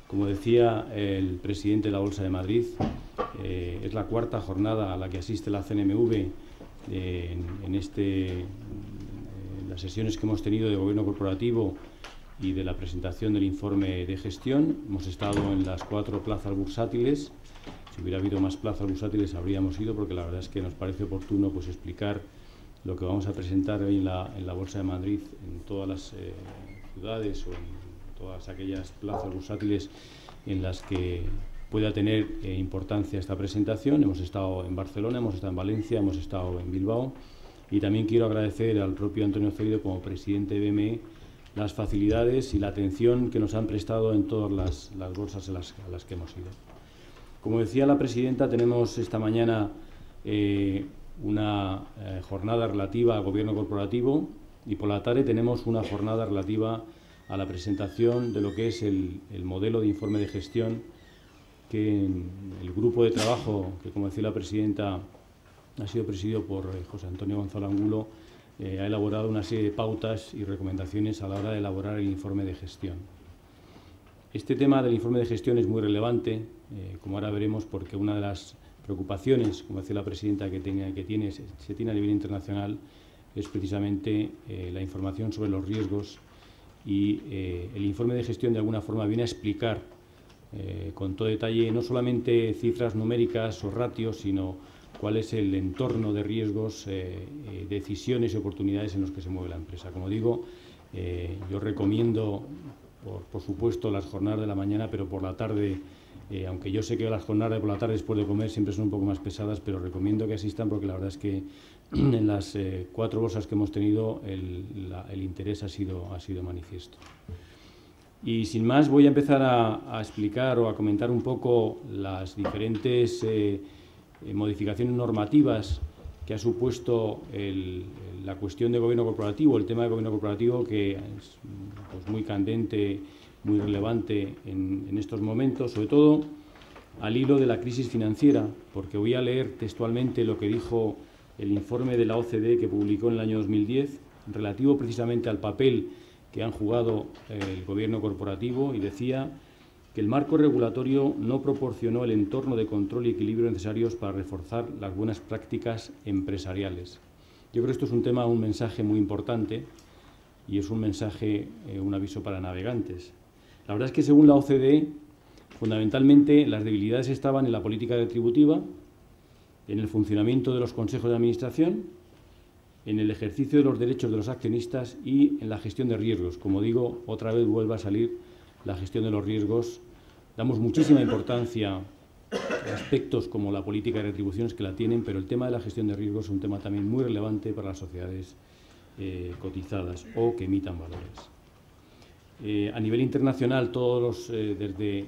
Como decía el presidente de la Bolsa de Madrid, es la cuarta jornada a la que asiste la CNMV en las sesiones que hemos tenido de Gobierno Corporativo y de la presentación del informe de gestión. Hemos estado en las 4 plazas bursátiles. Si hubiera habido más plazas bursátiles habríamos ido, porque la verdad es que nos parece oportuno explicar lo que vamos a presentar hoy en la Bolsa de Madrid en todas las ciudades o en todas aquellas plazas bursátiles en las que pueda tener importancia esta presentación. Hemos estado en Barcelona, hemos estado en Valencia, hemos estado en Bilbao, y también quiero agradecer al propio Antonio Zoido, como presidente de BME, las facilidades y la atención que nos han prestado en todas las bolsas a las que hemos ido. Como decía la presidenta, tenemos esta mañana una jornada relativa al gobierno corporativo, y por la tarde tenemos una jornada relativa a la presentación de lo que es el modelo de informe de gestión que el grupo de trabajo, que como decía la presidenta, ha sido presidido por José Antonio Gonzalo Angulo, ha elaborado una serie de pautas y recomendaciones a la hora de elaborar el informe de gestión. Este tema del informe de gestión es muy relevante, como ahora veremos, porque una de las preocupaciones, como decía la presidenta, se tiene a nivel internacional es precisamente la información sobre los riesgos, y el informe de gestión de alguna forma viene a explicar con todo detalle no solamente cifras numéricas o ratios, sino cuál es el entorno de riesgos, decisiones y oportunidades en los que se mueve la empresa. Como digo, yo recomiendo, por supuesto, las jornadas de la mañana, pero por la tarde, aunque yo sé que las jornadas de por la tarde después de comer siempre son un poco más pesadas, pero recomiendo que asistan, porque la verdad es que en las 4 bolsas que hemos tenido el interés ha sido manifiesto. Y sin más, voy a empezar a explicar o a comentar un poco las diferentes modificaciones normativas que ha supuesto la cuestión de gobierno corporativo, el tema de gobierno corporativo, que es muy candente, muy relevante en estos momentos, sobre todo al hilo de la crisis financiera, porque voy a leer textualmente lo que dijo el informe de la OCDE que publicó en el año 2010, relativo precisamente al papel que han jugado el gobierno corporativo, y decía que el marco regulatorio no proporcionó el entorno de control y equilibrio necesarios para reforzar las buenas prácticas empresariales. Yo creo que esto es un mensaje muy importante, y es un mensaje, un aviso para navegantes. La verdad es que, según la OCDE, fundamentalmente las debilidades estaban en la política retributiva, en el funcionamiento de los consejos de administración, en el ejercicio de los derechos de los accionistas y en la gestión de riesgos. Como digo, otra vez vuelve a salir la gestión de los riesgos. Damos muchísima importancia a aspectos como la política de retribuciones, que la tienen, pero el tema de la gestión de riesgos es un tema también muy relevante para las sociedades cotizadas o que emitan valores. A nivel internacional, desde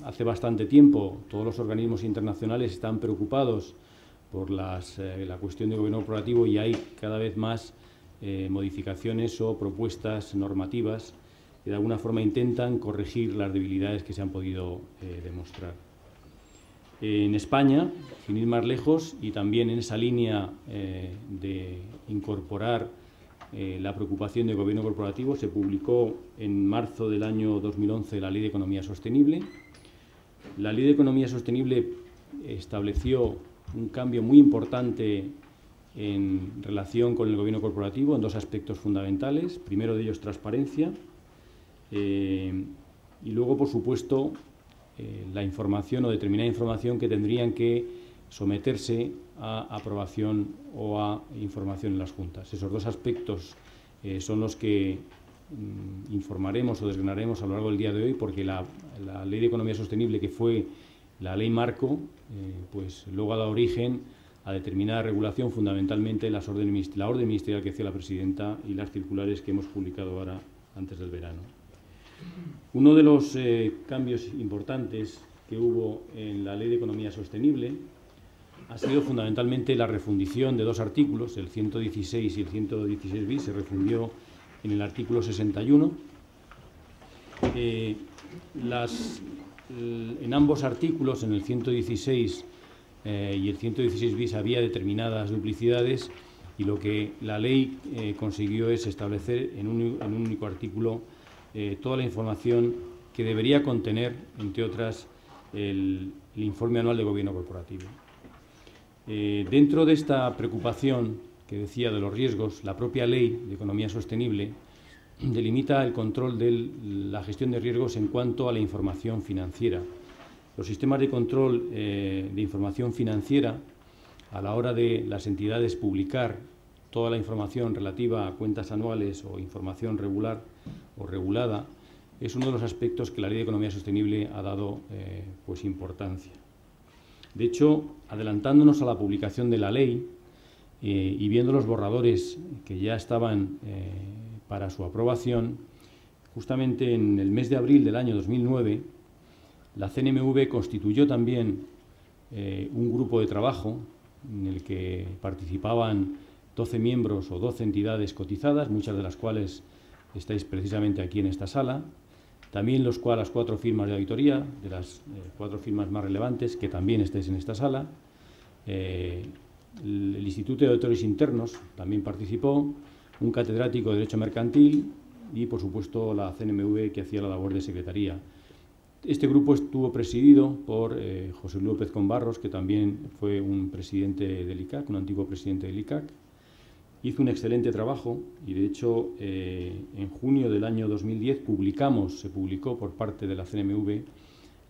hace bastante tiempo, todos los organismos internacionales están preocupados por la cuestión de gobierno corporativo, y hay cada vez más modificaciones o propuestas normativas que de alguna forma intentan corregir las debilidades que se han podido demostrar. En España, sin ir más lejos, y también en esa línea de incorporar la preocupación del gobierno corporativo, se publicó en marzo del año 2011 la Ley de Economía Sostenible. La Ley de Economía Sostenible estableció un cambio muy importante en relación con el gobierno corporativo en 2 aspectos fundamentales. Primero de ellos, transparencia, y luego, por supuesto, la información o determinada información que tendrían que someterse a aprobación o a información en las juntas. Esos 2 aspectos son los que informaremos o desgranaremos a lo largo del día de hoy, porque la Ley de Economía Sostenible, que fue la ley marco, pues luego ha dado origen a determinada regulación, fundamentalmente la orden ministerial que decía la presidenta y las circulares que hemos publicado ahora antes del verano. Uno de los cambios importantes que hubo en la Ley de Economía Sostenible ha sido fundamentalmente la refundición de 2 artículos, el 116 y el 116 bis. Se refundió en el artículo 61. En ambos artículos, en el 116 y el 116 bis, había determinadas duplicidades, y lo que la ley consiguió es establecer en un único artículo toda la información que debería contener, entre otras, el informe anual de gobierno corporativo. Dentro de esta preocupación que decía de los riesgos, la propia Ley de Economía Sostenible delimita el control de la gestión de riesgos en cuanto a la información financiera. Los sistemas de control de información financiera, a la hora de las entidades publicar toda la información relativa a cuentas anuales o información regular o regulada, es uno de los aspectos que la Ley de Economía Sostenible ha dado pues importancia. De hecho, adelantándonos a la publicación de la ley y viendo los borradores que ya estaban para su aprobación, justamente en el mes de abril del año 2009, la CNMV constituyó también un grupo de trabajo en el que participaban 12 miembros o 12 entidades cotizadas, muchas de las cuales estáis precisamente aquí en esta sala. También las 4 firmas de auditoría, de las 4 firmas más relevantes, que también estáis en esta sala. El Instituto de Auditores Internos también participó, un catedrático de Derecho Mercantil y, por supuesto, la CNMV, que hacía la labor de secretaría. Este grupo estuvo presidido por José Luis López Combarros, que también fue un presidente del ICAC, un antiguo presidente del ICAC. Hizo un excelente trabajo y, de hecho, en junio del año 2010 se publicó por parte de la CNMV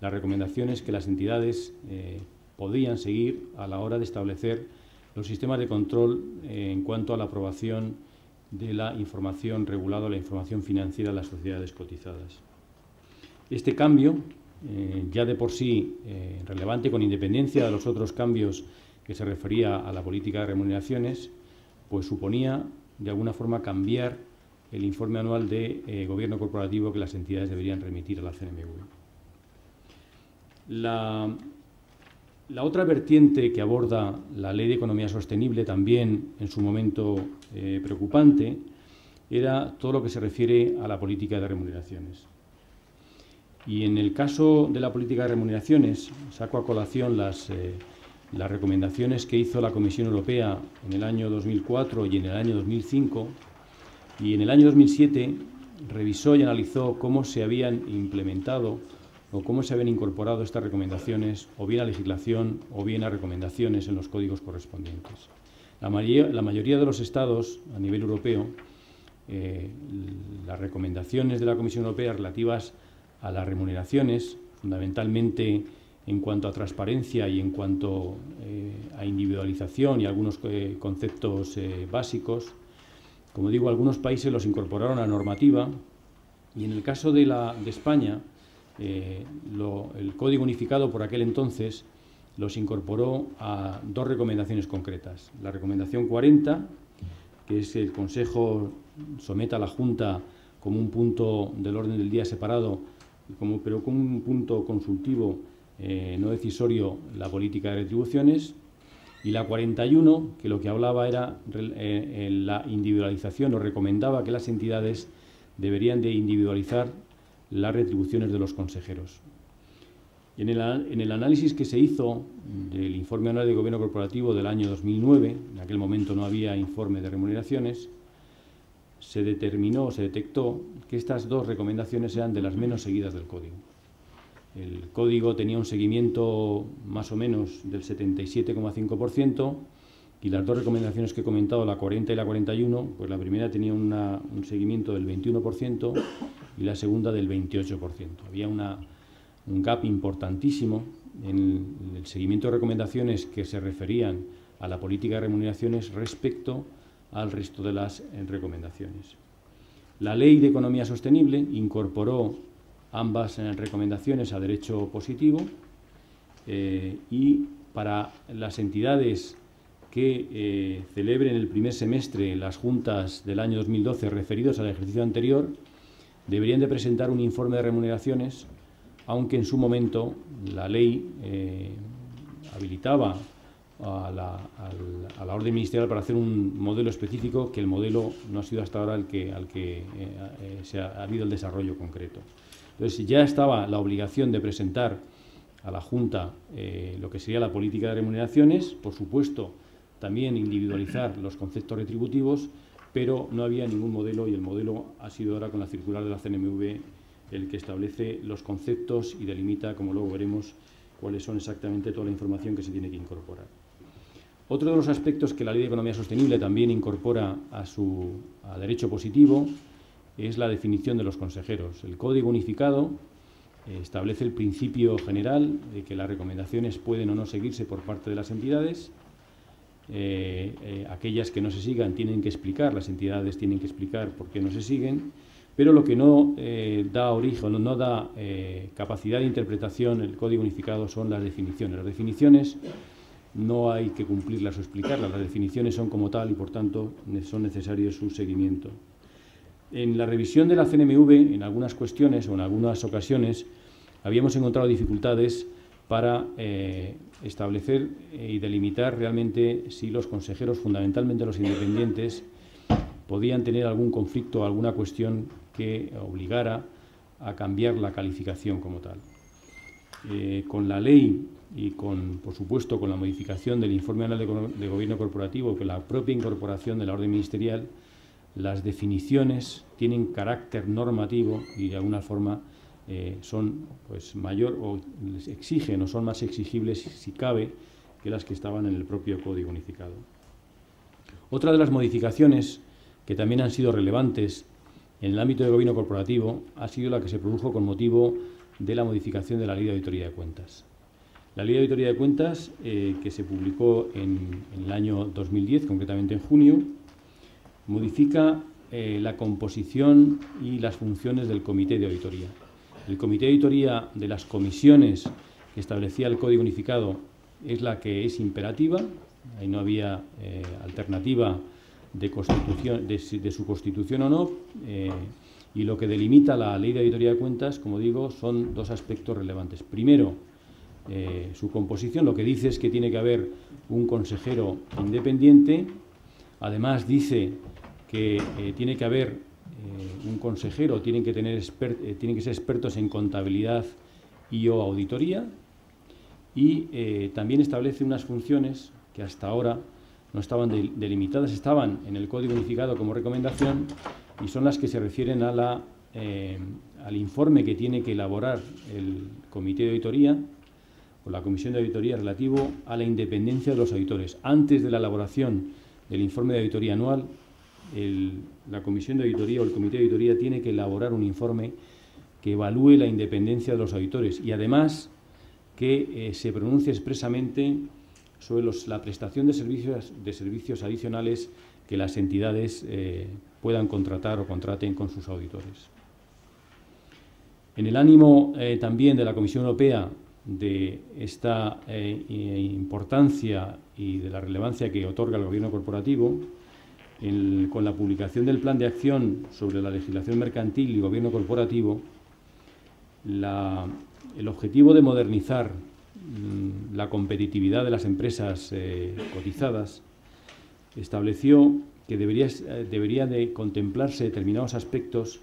las recomendaciones que las entidades podían seguir a la hora de establecer los sistemas de control en cuanto a la aprobación de la información regulada, la información financiera de las sociedades cotizadas. Este cambio, ya de por sí relevante con independencia de los otros cambios que se refería a la política de remuneraciones, pues suponía de alguna forma cambiar el informe anual de gobierno corporativo que las entidades deberían remitir a la CNMV. La otra vertiente que aborda la Ley de Economía Sostenible, también en su momento preocupante, era todo lo que se refiere a la política de remuneraciones. Y en el caso de la política de remuneraciones, saco a colación las recomendaciones que hizo la Comisión Europea en el año 2004 y en el año 2005, y en el año 2007 revisó y analizó cómo se habían implementado o cómo se habían incorporado estas recomendaciones, o bien a legislación o bien a recomendaciones en los códigos correspondientes. La mayoría de los Estados a nivel europeo, las recomendaciones de la Comisión Europea relativas a las remuneraciones, fundamentalmente en cuanto a transparencia y en cuanto a individualización y algunos conceptos básicos. Como digo, algunos países los incorporaron a la normativa y en el caso de España, el Código Unificado por aquel entonces los incorporó a 2 recomendaciones concretas. La recomendación 40, que es el Consejo someta a la Junta como un punto del orden del día separado, pero como un punto consultivo no decisorio, la política de retribuciones, y la 41, que lo que hablaba era la individualización, o recomendaba que las entidades deberían de individualizar las retribuciones de los consejeros. Y en el análisis que se hizo del informe anual de gobierno corporativo del año 2009, en aquel momento no había informe de remuneraciones, se detectó que estas 2 recomendaciones eran de las menos seguidas del Código. El Código tenía un seguimiento más o menos del 77,5% y las 2 recomendaciones que he comentado, la 40 y la 41, pues la primera tenía un seguimiento del 21% y la segunda del 28%. Había un gap importantísimo en el seguimiento de recomendaciones que se referían a la política de remuneraciones respecto al resto de las recomendaciones. La Ley de Economía Sostenible incorporó ambas recomendaciones a derecho positivo y para las entidades que celebren el primer semestre las juntas del año 2012 referidos al ejercicio anterior deberían de presentar un informe de remuneraciones, aunque en su momento la ley habilitaba a la orden ministerial para hacer un modelo específico, que el modelo no ha sido hasta ahora al que ha habido el desarrollo concreto. Entonces ya estaba la obligación de presentar a la Junta lo que sería la política de remuneraciones, por supuesto también individualizar los conceptos retributivos, pero no había ningún modelo y el modelo ha sido ahora con la circular de la CNMV el que establece los conceptos y delimita, como luego veremos, cuáles son exactamente toda la información que se tiene que incorporar. Otro de los aspectos que la Ley de Economía Sostenible también incorpora a derecho positivo es la definición de los consejeros. El Código Unificado establece el principio general de que las recomendaciones pueden o no seguirse por parte de las entidades. Aquellas que no se sigan tienen que explicar, las entidades tienen que explicar por qué no se siguen, pero lo que no da origen, no da capacidad de interpretación el Código Unificado son las definiciones. Las definiciones no hay que cumplirlas o explicarlas, las definiciones son como tal y por tanto son necesarios su seguimiento. En la revisión de la CNMV, en algunas cuestiones o en algunas ocasiones, habíamos encontrado dificultades para establecer y delimitar realmente si los consejeros, fundamentalmente los independientes, podían tener algún conflicto o alguna cuestión que obligara a cambiar la calificación como tal. Con la ley y, por supuesto, con la modificación del informe anual de gobierno corporativo, con la propia incorporación de la orden ministerial, las definiciones tienen carácter normativo y de alguna forma son mayor o exigen o son más exigibles si cabe que las que estaban en el propio Código Unificado. Otra de las modificaciones que también han sido relevantes en el ámbito de gobierno corporativo ha sido la que se produjo con motivo de la modificación de la Ley de Auditoría de Cuentas. La Ley de Auditoría de Cuentas, que se publicó en el año 2010, concretamente en junio, modifica la composición y las funciones del Comité de Auditoría. El Comité de Auditoría de las comisiones que establecía el Código Unificado es la que es imperativa, ahí no había alternativa de su constitución o no, y lo que delimita la Ley de Auditoría de Cuentas, como digo, son dos aspectos relevantes. Primero, su composición, lo que dice es que tiene que haber un consejero independiente. Además dice que tiene que haber un consejero, tienen que ser expertos en contabilidad y o auditoría, y también establece unas funciones que hasta ahora no estaban delimitadas, estaban en el Código Unificado como recomendación y son las que se refieren al informe que tiene que elaborar el Comité de Auditoría o la Comisión de Auditoría relativo a la independencia de los auditores. Antes de la elaboración del informe de auditoría anual, la Comisión de Auditoría o el Comité de Auditoría tiene que elaborar un informe que evalúe la independencia de los auditores y además que se pronuncie expresamente sobre la prestación de servicios adicionales que las entidades puedan contratar o contraten con sus auditores. En el ánimo también de la Comisión Europea de esta importancia y de la relevancia que otorga el gobierno corporativo, con la publicación del Plan de Acción sobre la legislación mercantil y gobierno corporativo, el objetivo de modernizar la competitividad de las empresas cotizadas estableció que debería de contemplarse determinados aspectos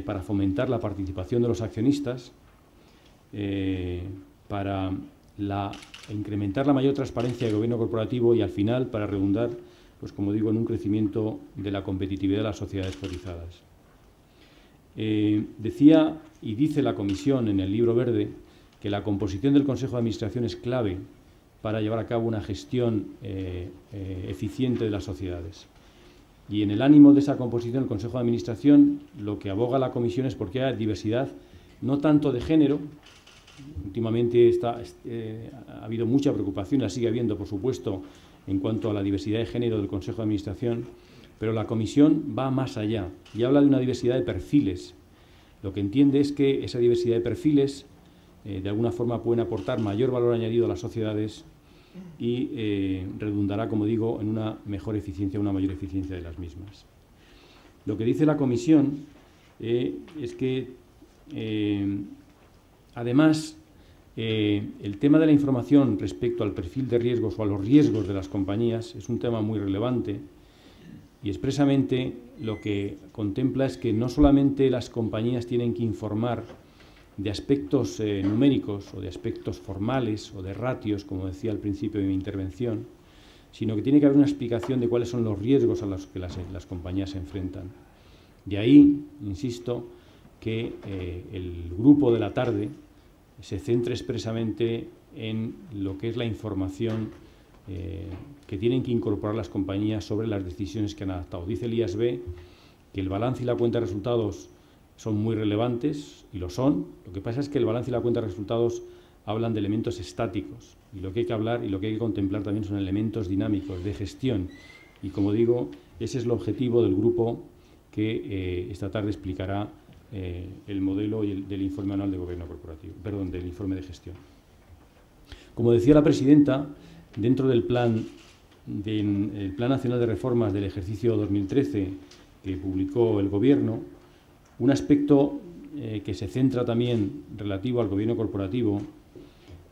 para fomentar la participación de los accionistas, para incrementar la mayor transparencia del gobierno corporativo y al final para redundar, pues como digo, en un crecimiento de la competitividad de las sociedades cotizadas. Decía y dice la Comisión en el Libro Verde que la composición del Consejo de Administración es clave para llevar a cabo una gestión eficiente de las sociedades. Y en el ánimo de esa composición del Consejo de Administración, lo que aboga la Comisión es porque haya diversidad, no tanto de género. Últimamente ha habido mucha preocupación, la sigue habiendo, por supuesto, en cuanto a la diversidad de género del Consejo de Administración, pero la Comisión va más allá y habla de una diversidad de perfiles. Lo que entiende es que esa diversidad de perfiles de alguna forma pueden aportar mayor valor añadido a las sociedades y redundará, como digo, en una mejor eficiencia, una mayor eficiencia de las mismas. Lo que dice la Comisión es que, además, el tema de la información respecto al perfil de riesgos o a los riesgos de las compañías es un tema muy relevante y expresamente lo que contempla es que no solamente las compañías tienen que informar de aspectos numéricos o de aspectos formales o de ratios, como decía al principio de mi intervención, sino que tiene que haber una explicación de cuáles son los riesgos a los que las compañías se enfrentan. De ahí, insisto, que el grupo de la tarde se centre expresamente en lo que es la información que tienen que incorporar las compañías sobre las decisiones que han adoptado. Dice el IASB que el balance y la cuenta de resultados son muy relevantes, y lo son. Lo que pasa es que el balance y la cuenta de resultados hablan de elementos estáticos, y lo que hay que hablar y lo que hay que contemplar también son elementos dinámicos de gestión. Y como digo, ese es el objetivo del grupo que esta tarde explicará el modelo del informe anual de gobierno corporativo, perdón, del informe de gestión. Como decía la presidenta, dentro del Plan Nacional de Reformas del ejercicio 2013 que publicó el Gobierno, un aspecto que se centra también relativo al gobierno corporativo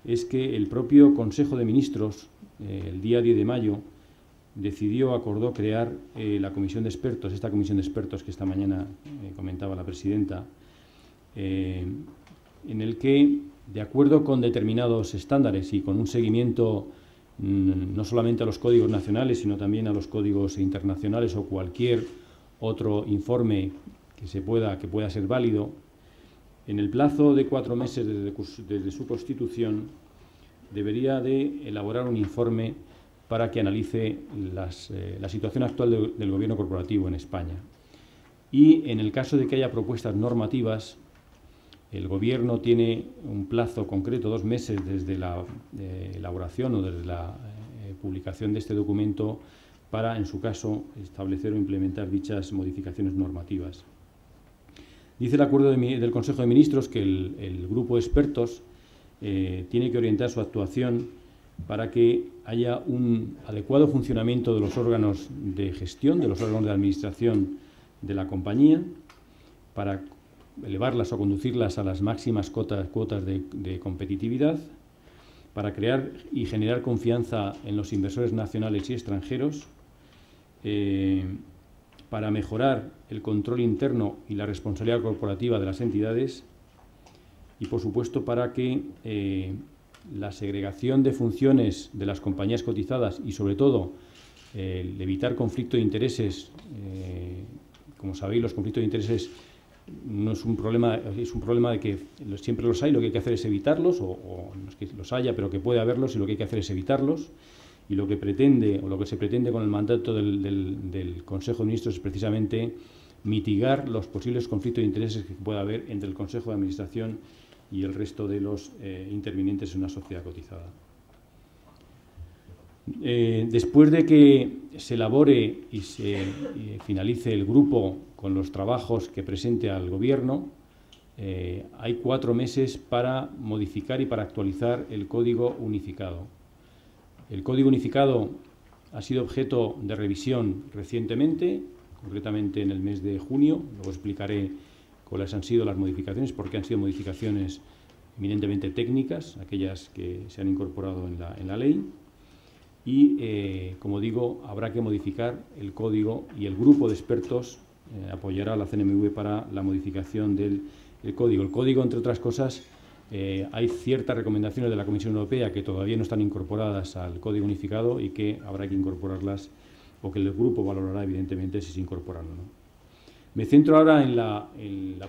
es que el propio Consejo de Ministros, el día 10 de mayo, acordó crear la comisión de expertos, esta comisión de expertos que esta mañana comentaba la presidenta, en el que, de acuerdo con determinados estándares y con un seguimiento no solamente a los códigos nacionales, sino también a los códigos internacionales o cualquier otro informe que pueda ser válido, en el plazo de 4 meses desde su constitución, debería de elaborar un informe para que analice la situación actual del gobierno corporativo en España. Y en el caso de que haya propuestas normativas, el Gobierno tiene un plazo concreto, 2 meses desde la elaboración o desde la publicación de este documento para, en su caso, establecer o implementar dichas modificaciones normativas. Dice el acuerdo del Consejo de Ministros que el grupo de expertos tiene que orientar su actuación para que haya un adecuado funcionamiento de los órganos de gestión, de los órganos de administración de la compañía, para elevarlas o conducirlas a las máximas cuotas de competitividad, para crear y generar confianza en los inversores nacionales y extranjeros, para mejorar el control interno y la responsabilidad corporativa de las entidades y, por supuesto, para que la segregación de funciones de las compañías cotizadas y, sobre todo, el evitar conflicto de intereses. Como sabéis, los conflictos de intereses no es un problema, es un problema de que siempre los hay, lo que hay que hacer es evitarlos, o no es que los haya, pero que puede haberlos, y lo que hay que hacer es evitarlos. Y lo que pretende, o lo que se pretende con el mandato del Consejo de Ministros es precisamente mitigar los posibles conflictos de intereses que pueda haber entre el Consejo de Administración y el resto de los intervinientes en una sociedad cotizada. Después de que se elabore y se finalice el grupo con los trabajos que presente al Gobierno, hay 4 meses para modificar y para actualizar el Código Unificado. El Código Unificado ha sido objeto de revisión recientemente, concretamente en el mes de junio. Luego explicaré cuáles han sido las modificaciones, porque han sido modificaciones eminentemente técnicas, aquellas que se han incorporado en la ley. Y, como digo, habrá que modificar el código, y el grupo de expertos apoyará a la CNMV para la modificación del código. El código, entre otras cosas, hay ciertas recomendaciones de la Comisión Europea que todavía no están incorporadas al Código Unificado y que habrá que incorporarlas, o que el grupo valorará, evidentemente, si se incorporan o no. Me centro ahora en la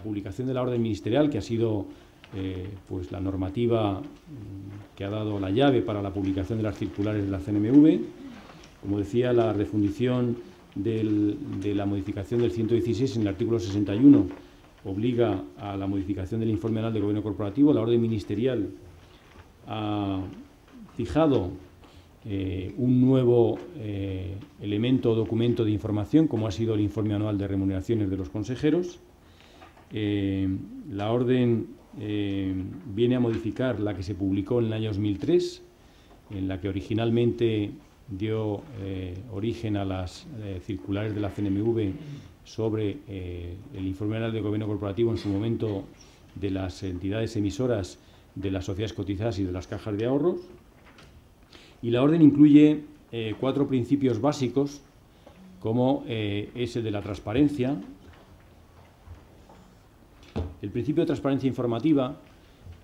publicación de la orden ministerial, que ha sido pues la normativa que ha dado la llave para la publicación de las circulares de la CNMV. Como decía, la refundición de la modificación del 116 en el artículo 61 obliga a la modificación del informe anual de gobierno corporativo. La orden ministerial ha fijado un nuevo elemento o documento de información, como ha sido el informe anual de remuneraciones de los consejeros. La orden viene a modificar la que se publicó en el año 2003, en la que originalmente dio origen a las circulares de la CNMV sobre el informe anual de gobierno corporativo, en su momento, de las entidades emisoras, de las sociedades cotizadas y de las cajas de ahorros. Y la orden incluye 4 principios básicos, como es el de la transparencia. El principio de transparencia informativa,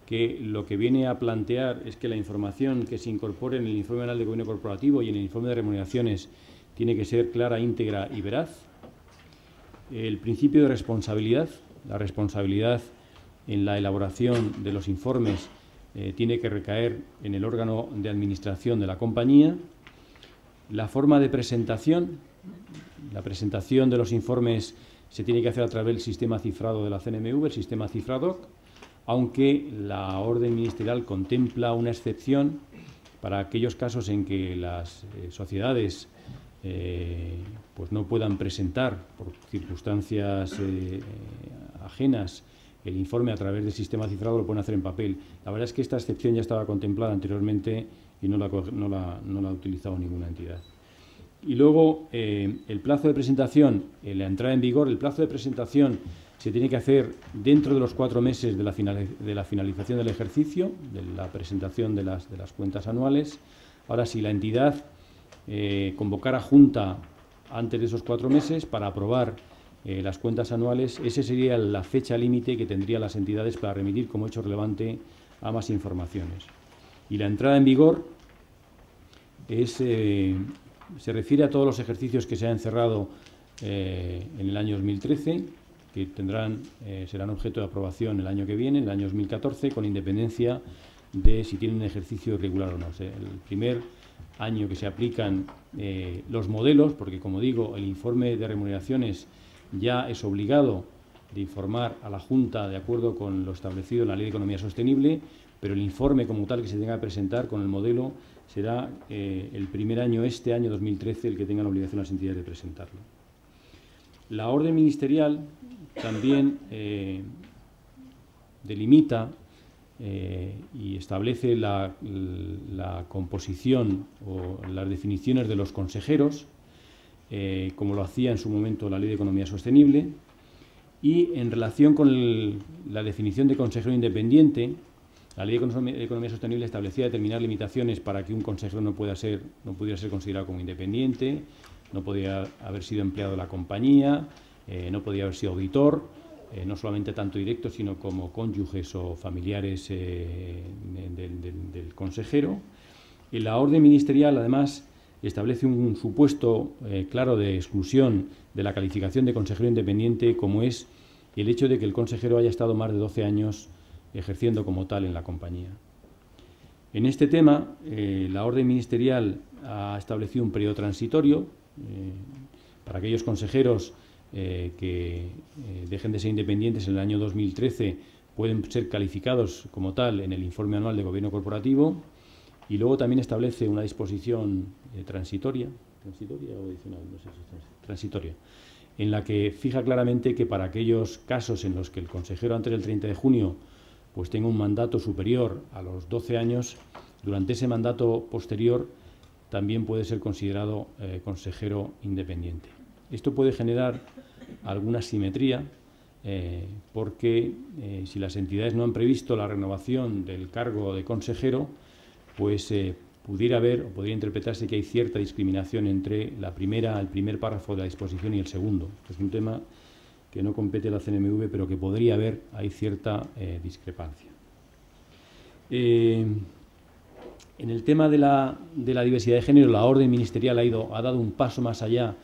que lo que viene a plantear es que la información que se incorpore en el informe anual de gobierno corporativo y en el informe de remuneraciones tiene que ser clara, íntegra y veraz. El principio de responsabilidad, la responsabilidad en la elaboración de los informes tiene que recaer en el órgano de administración de la compañía. La forma de presentación, la presentación de los informes se tiene que hacer a través del sistema cifrado de la CNMV, el sistema Cifradoc, aunque la orden ministerial contempla una excepción para aquellos casos en que las sociedades pues no puedan presentar por circunstancias ajenas el informe a través del sistema cifrado, lo pueden hacer en papel. La verdad es que esta excepción ya estaba contemplada anteriormente y no la ha utilizado ninguna entidad. Y luego, el plazo de presentación, la entrada en vigor, el plazo de presentación se tiene que hacer dentro de los 4 meses de la finalización del ejercicio, de la presentación de las cuentas anuales. Ahora, si la entidad convocara junta antes de esos 4 meses para aprobar las cuentas anuales, esa sería la fecha límite que tendrían las entidades para remitir como hecho relevante ambas informaciones. Y la entrada en vigor se refiere a todos los ejercicios que se han cerrado en el año 2013, que serán objeto de aprobación el año que viene, el año 2014, con independencia de si tienen un ejercicio irregular o no. O sea, el primer año que se aplican los modelos, porque como digo, el informe de remuneraciones ya es obligado de informar a la Junta de acuerdo con lo establecido en la Ley de Economía Sostenible, pero el informe como tal que se tenga que presentar con el modelo será el primer año, este año 2013, el que tengan la obligación las entidades de presentarlo. La orden ministerial también delimita y establece la composición o las definiciones de los consejeros, como lo hacía en su momento la Ley de Economía Sostenible, y en relación con la definición de consejero independiente, la Ley de Economía Sostenible establecía determinadas limitaciones para que un consejero no pudiera ser considerado como independiente, no podía haber sido empleado de la compañía, no podía haber sido auditor, no solamente tanto directo, sino como cónyuges o familiares del consejero. Y la orden ministerial, además, establece un supuesto claro de exclusión de la calificación de consejero independiente, como es el hecho de que el consejero haya estado más de 12 años ejerciendo como tal en la compañía. En este tema, la orden ministerial ha establecido un periodo transitorio para aquellos consejeros que dejen de ser independientes en el año 2013, pueden ser calificados como tal en el informe anual de gobierno corporativo, y luego también establece una disposición transitoria o adicional, no sé si es transitoria, en la que fija claramente que para aquellos casos en los que el consejero antes del 30 de junio pues tenga un mandato superior a los 12 años, durante ese mandato posterior también puede ser considerado consejero independiente. Esto puede generar alguna asimetría porque si las entidades no han previsto la renovación del cargo de consejero, pues pudiera haber o podría interpretarse que hay cierta discriminación entre el primer párrafo de la disposición y el segundo. Esto es un tema que no compete a la CNMV, pero que podría haber, hay cierta discrepancia. En el tema de la diversidad de género, la orden ministerial ha dado un paso más allá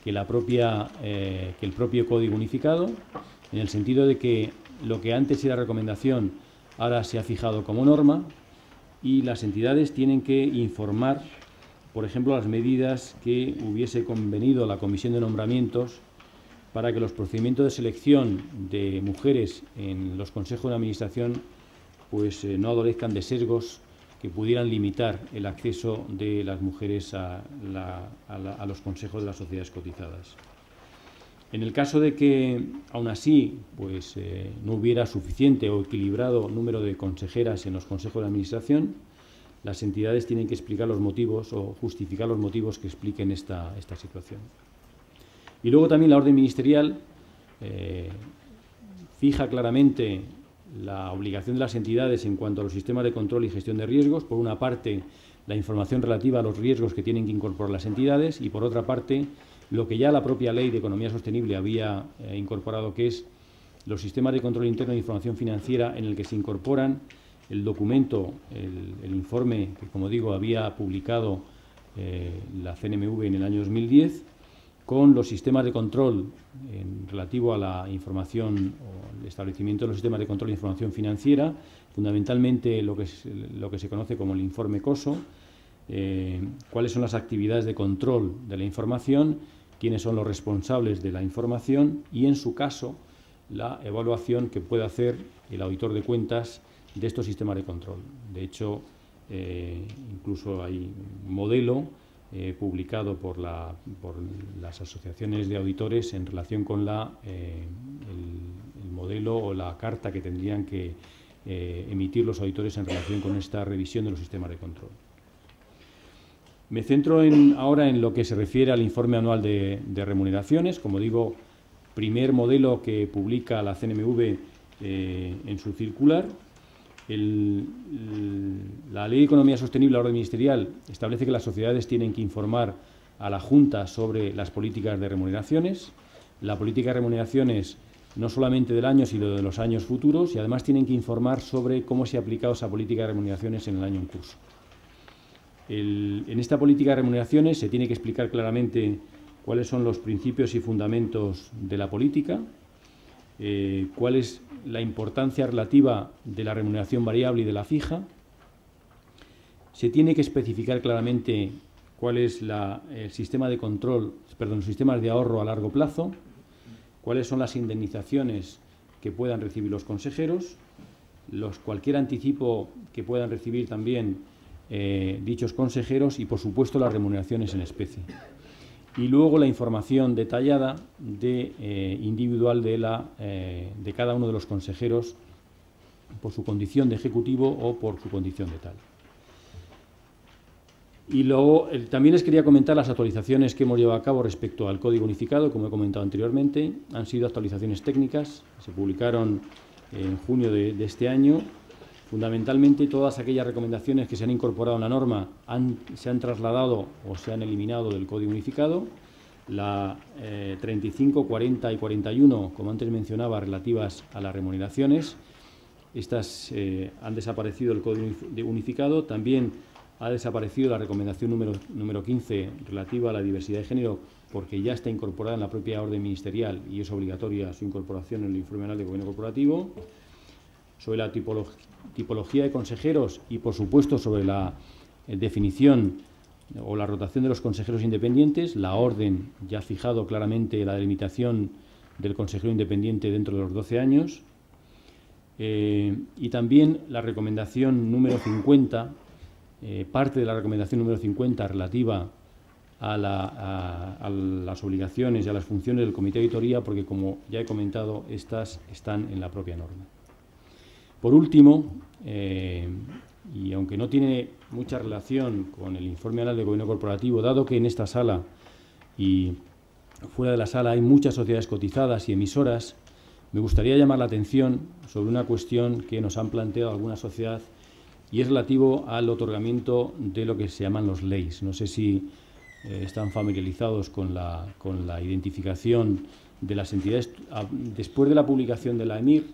que el propio Código Unificado, en el sentido de que lo que antes era recomendación ahora se ha fijado como norma, y las entidades tienen que informar, por ejemplo, las medidas que hubiese convenido la Comisión de Nombramientos para que los procedimientos de selección de mujeres en los consejos de administración pues no adolezcan de sesgos que pudieran limitar el acceso de las mujeres a los consejos de las sociedades cotizadas. En el caso de que, aún así, pues, no hubiera suficiente o equilibrado número de consejeras en los consejos de administración, las entidades tienen que explicar los motivos o justificar los motivos que expliquen esta situación. Y luego también la orden ministerial fija claramente la obligación de las entidades en cuanto a los sistemas de control y gestión de riesgos. Por una parte, la información relativa a los riesgos que tienen que incorporar las entidades, y por otra parte, lo que ya la propia Ley de Economía Sostenible había incorporado, que es los sistemas de control interno de información financiera, en el que se incorporan el documento, el informe que, como digo, había publicado la CNMV en el año 2010, con los sistemas de control relativo a la información o el establecimiento de los sistemas de control de información financiera, fundamentalmente lo que se conoce como el informe COSO, cuáles son las actividades de control de la información, quiénes son los responsables de la información y, en su caso, la evaluación que puede hacer el auditor de cuentas de estos sistemas de control. De hecho, incluso hay un modelo publicado por las asociaciones de auditores en relación con el modelo o la carta que tendrían que emitir los auditores en relación con esta revisión de los sistemas de control. Me centro ahora en lo que se refiere al informe anual de remuneraciones. Como digo, primer modelo que publica la CNMV en su circular. La Ley de Economía Sostenible, la orden ministerial, establece que las sociedades tienen que informar a la Junta sobre las políticas de remuneraciones. La política de remuneraciones no solamente del año, sino de los años futuros, y además tienen que informar sobre cómo se ha aplicado esa política de remuneraciones en el año en curso. En esta política de remuneraciones se tiene que explicar claramente cuáles son los principios y fundamentos de la política, cuál es la importancia relativa de la remuneración variable y de la fija. Se tiene que especificar claramente cuál es el sistema de control, perdón, los sistemas de ahorro a largo plazo, cuáles son las indemnizaciones que puedan recibir los consejeros, cualquier anticipo que puedan recibir también dichos consejeros y, por supuesto, las remuneraciones en especie. Y luego la información detallada individual de cada uno de los consejeros por su condición de ejecutivo o por su condición de tal. Y luego también les quería comentar las actualizaciones que hemos llevado a cabo respecto al Código Unificado, como he comentado anteriormente. Han sido actualizaciones técnicas, se publicaron en junio de este año. Fundamentalmente, todas aquellas recomendaciones que se han incorporado en la norma se han trasladado o se han eliminado del Código Unificado. La 35, 40 y 41, como antes mencionaba, relativas a las remuneraciones, estas han desaparecido del Código Unificado. También ha desaparecido la recomendación número 15 relativa a la diversidad de género, porque ya está incorporada en la propia orden ministerial y es obligatoria su incorporación en el informe anual de gobierno corporativo. Sobre la tipología de consejeros y, por supuesto, sobre la definición o la rotación de los consejeros independientes, la orden ya ha fijado claramente la delimitación del consejero independiente dentro de los 12 años. Y también la recomendación número 50, parte de la recomendación número 50 relativa a las obligaciones y a las funciones del comité de auditoría, porque, como ya he comentado, estas están en la propia norma. Por último, y aunque no tiene mucha relación con el informe anual de gobierno corporativo, dado que en esta sala y fuera de la sala hay muchas sociedades cotizadas y emisoras, me gustaría llamar la atención sobre una cuestión que nos han planteado alguna sociedad, y es relativo al otorgamiento de lo que se llaman los LEIs. No sé si están familiarizados con la identificación de las entidades. Después de la publicación de la EMIR,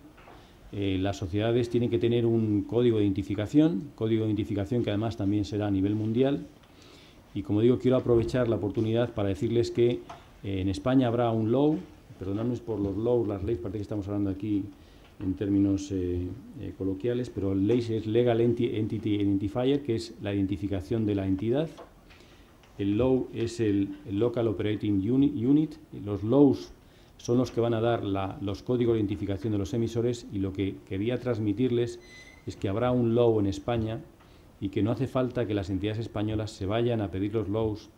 las sociedades tienen que tener un código de identificación que además también será a nivel mundial. Y, como digo, quiero aprovechar la oportunidad para decirles que en España habrá un LOU, perdonadme por los LOU, las leyes, parece que estamos hablando aquí en términos coloquiales, pero el LEIS es Legal Entity Identifier, que es la identificación de la entidad. El LOU es el Local Operating Unit. Los LOUs son los que van a dar los códigos de identificación de los emisores, y lo que quería transmitirles es que habrá un LOU en España y que no hace falta que las entidades españolas se vayan a pedir los LOUs,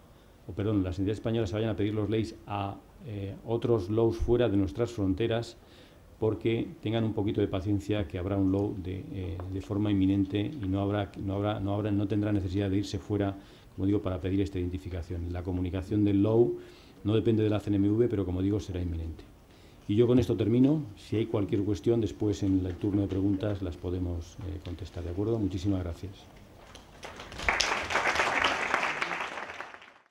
las entidades españolas se vayan a pedir los LEIs a otros LOUs fuera de nuestras fronteras, porque tengan un poquito de paciencia, que habrá un LOU de forma inminente y no tendrá necesidad de irse fuera, como digo, para pedir esta identificación. La comunicación del LOU no depende de la CNMV, pero, como digo, será inminente. Y yo con esto termino. Si hay cualquier cuestión, después en el turno de preguntas las podemos contestar. ¿De acuerdo? Muchísimas gracias.